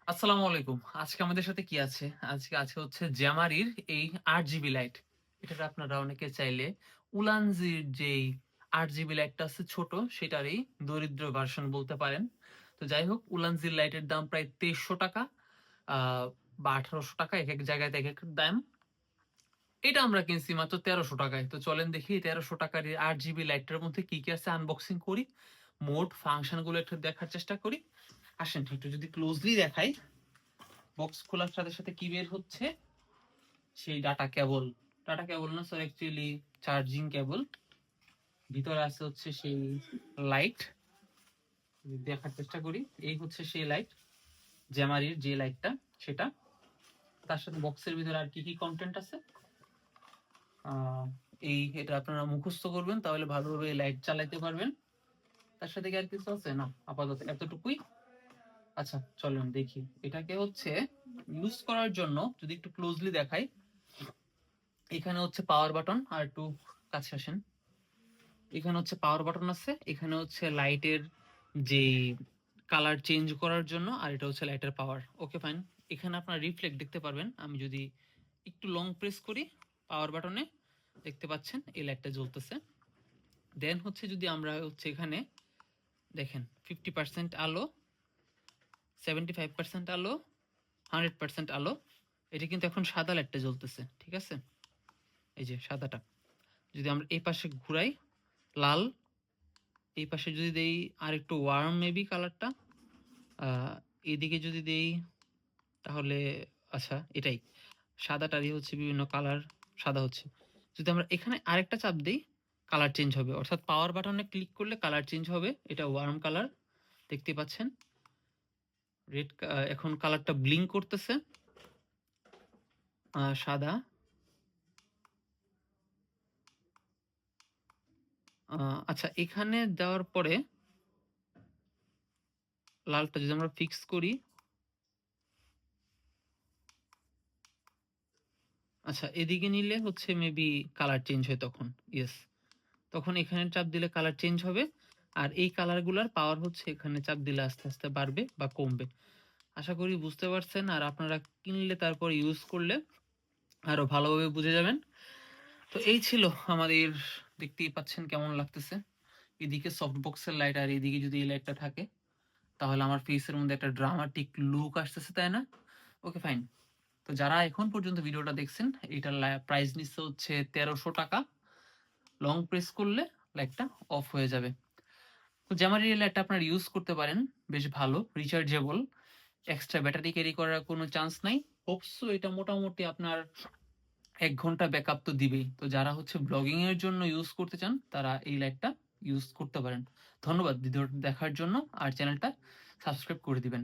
আসসালামু আলাইকুম। আজকে আমাদের সাথে কি আছে? আজকে আছে হচ্ছে জ্যামারির এই ৮ জিবি লাইট। এটার আপনারা অনেকে চাইলে উলানজির যেই ৮ জিবি লাইটটা আছে ছোট, সেটারই দরিদ্র ভার্সন বলতে পারেন। তো যাই হোক, উলানজির লাইটের দাম প্রায় ৳২৩০০ আ বা ৳১৮০০, একেক জায়গায় একেক দাম। এটা আমরা কিনছি মাত্র ৳১৩০০ য়। তো চলেন দেখি ৳১৩০০ এই ৮ জিবি লাইটটার মধ্যে কি, কি আছে আনবক্সিং করি। মোট ফাংশন গুলো একটু দেখার চেষ্টা করি। আসেন একটু যদি ক্লোজলি দেখাই, বক্স খোলার সাথে, সাথে কি বের হচ্ছে? সেই ডাটা কেবল। ডাটা কেবল না স্যার, অ্যাকচুয়ালি চার্জিং কেবল। ভিতরে আছে হচ্ছে সেই লাইট। দেখার চেষ্টা করি। এই হচ্ছে সেই লাইট, জ্যামারির যে লাইটটা সেটা। তার সাথে বক্সের ভিতরে আর কি, কি কনটেন্ট আছে? আ এটা আপনারা মুখস্থ করবেন, তাহলে ভালোভাবে লাইট চালাইতে পারবেন। তার সাথে কি আর কিছু আছে? না, আপাতত এতটুকুই। আচ্ছা চলেন দেখি। এটাকে হচ্ছে ইউজ করার জন্য যদি একটু ক্লোজলি দেখাই, এখানে হচ্ছে পাওয়ার বাটন। আর একটু কাছে আসেন। এখানে হচ্ছে পাওয়ার বাটন আছে, এখানে হচ্ছে লাইটের যেই কালার চেঞ্জ করার জন্য, আর এটা হচ্ছে লাইটের পাওয়ার। Okay fine. এখানে আপনার রিফ্লেক্ট দেখতে পারবেন। আমি যদি একটু লং প্রেস করি পাওয়ার বাটনে, দেখতে পাচ্ছেন এই লাইটটা জ্বলতেছে। দেন হচ্ছে যদি আমরা হচ্ছে এখানে দেখেন 50% আলো, 75% আলো, 100% আলো। এটা কিন্তু এখন সাদা লাইটটা জ্বলতেছে, ঠিক আছে? এই যে সাদাটা। যদি আমরা এই পাশে ঘুরাই, লাল। এই পাশে যদি দেই আর একটু ওয়ার্ম মেবি কালারটা, এদিকে যদি দেই তাহলে আচ্ছা এটাই সাদাটারই হচ্ছে বিভিন্ন কালার, সাদা হচ্ছে। যদি আমরা এখানে আরেকটা চাপ দেই, কালার চেঞ্জ হবে, অর্থাৎ পাওয়ার বাটনে ক্লিক করলে কালার চেঞ্জ হবে। এটা ওয়ার্ম কালার, দেখতে পাচ্ছেন রেড। এখন কালারটা ব্লিঙ্ক করতেছে, সাদা। আচ্ছা এখানে দেওয়ার পরে লালটা যদি আমরা ফিক্স করি, আচ্ছা এদিকে নিলে হচ্ছে মেবি কালার চেঞ্জ হয় তখন। ইয়েস, তখন এখানে চাপ দিলে কালার চেঞ্জ হবে। আর এই কালারগুলার পাওয়ার হচ্ছে এখানে চাপ দিলে আস্তে, আস্তে বাড়বে বা কমবে। আশা করি বুঝতে পারছেন। আর আপনারা কিনলে তারপর ইউজ করলে আরো ভালোভাবে বুঝে যাবেন। তো এই ছিল আমাদের, দেখতেই পাচ্ছেন কেমন লাগতেছে। এদিকে সফট বক্সের লাইট আর এদিকে যদি এই লাইটটা থাকে, তাহলে আমার ফেসের মধ্যে একটা ড্রামাটিক লুক আসতেছে, তাই না? Okay fine. তো যারা এখন পর্যন্ত ভিডিওটা দেখছেন, এটার প্রাইস নিচ্ছে হচ্ছে ৳১৩০০। লং প্রেস করলে লাইটটা অফ হয়ে যাবে। তো জ্যামারি লাইটটা আপনারা ইউজ করতে পারেন, বেশ ভালো, রিচার্জেবল। এক্সট্রা ব্যাটারি ক্যারি করার কোনো চান্স নাই। হোপসো এটা মোটামুটি আপনার ১ ঘন্টা ব্যাকআপ তো দিবেই। তো যারা হচ্ছে ব্লগিং এর জন্য ইউজ করতে চান, তারা এই লাইটটা ইউজ করতে পারেন। ধন্যবাদ ভিডিওটা দেখার জন্য। আর চ্যানেলটা সাবস্ক্রাইব করে দিবেন।